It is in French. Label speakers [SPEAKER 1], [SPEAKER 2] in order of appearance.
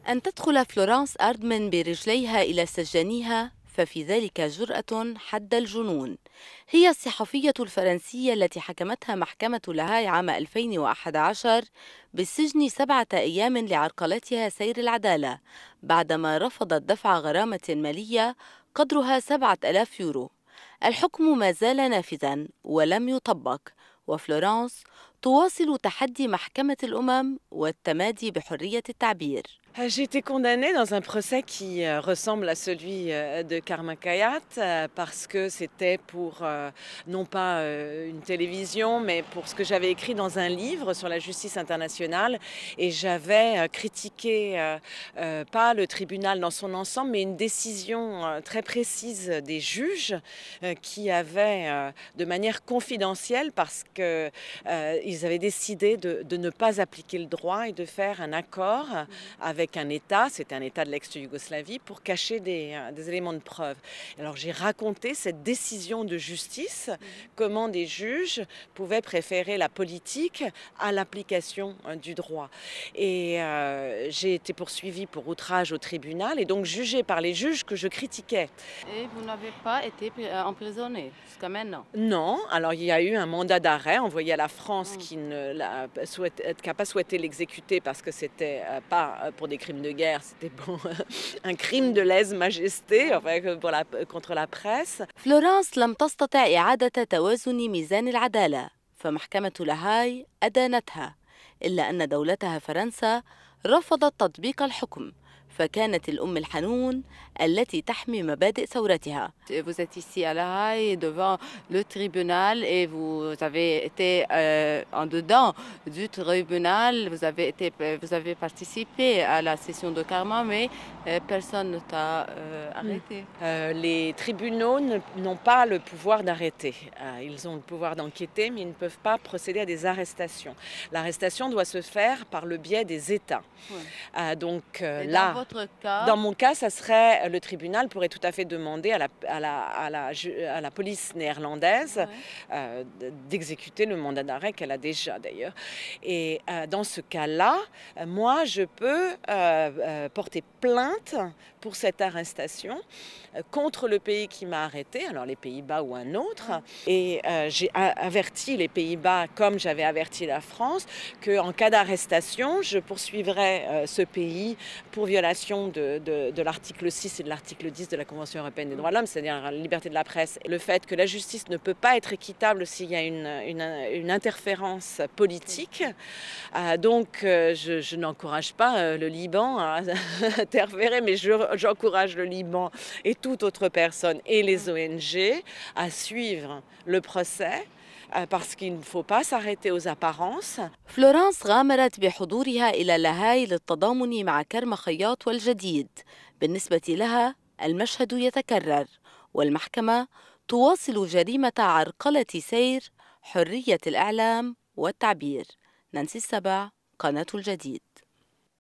[SPEAKER 1] أن تدخل فلورانس أردمن برجليها إلى سجانيها ففي ذلك جرأة حد الجنون. هي الصحفية الفرنسية التي حكمتها محكمة لاهاي عام 2011 بالسجن 7 أيام لعرقلتها سير العدالة بعدما رفضت دفع غرامة مالية قدرها 7000 يورو. الحكم ما زال نافذا ولم يطبق، وفلورانس تواصل تحدي محكمة الأمم والتمادي بحرية التعبير.
[SPEAKER 2] J'ai été condamnée dans un procès qui ressemble à celui de Karma Kayat parce que c'était pour non pas une télévision mais pour ce que j'avais écrit dans un livre sur la justice internationale et j'avais critiqué pas le tribunal dans son ensemble mais une décision très précise des juges qui avaient de manière confidentielle parce que ils avaient décidé de ne pas appliquer le droit et de faire un accord avec un État, c'était un État de l'ex-Yougoslavie, pour cacher des éléments de preuve. Alors j'ai raconté cette décision de justice, comment des juges pouvaient préférer la politique à l'application du droit. Et j'ai été poursuivie pour outrage au tribunal et donc jugée par les juges que je critiquais.
[SPEAKER 1] Et vous n'avez pas été emprisonné jusqu'à maintenant?
[SPEAKER 2] Non, alors il y a eu un mandat d'arrêt envoyé à la France qui n'a pas souhaité l'exécuter parce que c'était pas pour des crimes de guerre, c'était pour un crime de lèse-majesté contre la presse.
[SPEAKER 1] فلورانس لم تستطع إعادة توازن ميزان العدالة، فمحكمة لاهاي أدانتها، إلا أن دولتها فرنسا رفضت تطبيق الحكم، فكانت الأم الحنون التي تحمي مبادئ ثورتها. Vous êtes ici à La Haye devant le tribunal et vous avez été en dedans du tribunal, vous avez participé à la session de Karma, mais personne ne t'a arrêté.
[SPEAKER 2] Les tribunaux n'ont pas le pouvoir d'arrêter. Ils ont le pouvoir d'enquêter, mais ils ne peuvent pas procéder à des arrestations. L'arrestation doit se faire par le biais des États. Ouais. Donc là, dans mon cas, ça serait le tribunal pourrait tout à fait demander à la police néerlandaise d'exécuter le mandat d'arrêt qu'elle a déjà d'ailleurs. Et dans ce cas-là, moi, je peux porter plainte pour cette arrestation contre le pays qui m'a arrêté, alors les Pays-Bas ou un autre. Et j'ai averti les Pays-Bas, comme j'avais averti la France, qu'en cas d'arrestation, je poursuivrais ce pays pour violation de l'article 6 et de l'article 10 de la Convention européenne des droits de l'homme, c'est-à-dire la liberté de la presse. Le fait que la justice ne peut pas être équitable s'il y a une interférence politique. Donc je n'encourage pas le Liban à interférer, mais j'encourage le Liban et toute autre personne et les ONG à suivre le procès parce qu'il ne faut pas s'arrêter aux apparences.
[SPEAKER 1] فلورانس غامرت بحضورها إلى لاهاي للتضامن مع كرم خياط والجديد. بالنسبة لها المشهد يتكرر والمحكمة تواصل جريمة عرقلة سير حرية الإعلام والتعبير. نانسي السبع، قناة الجديد.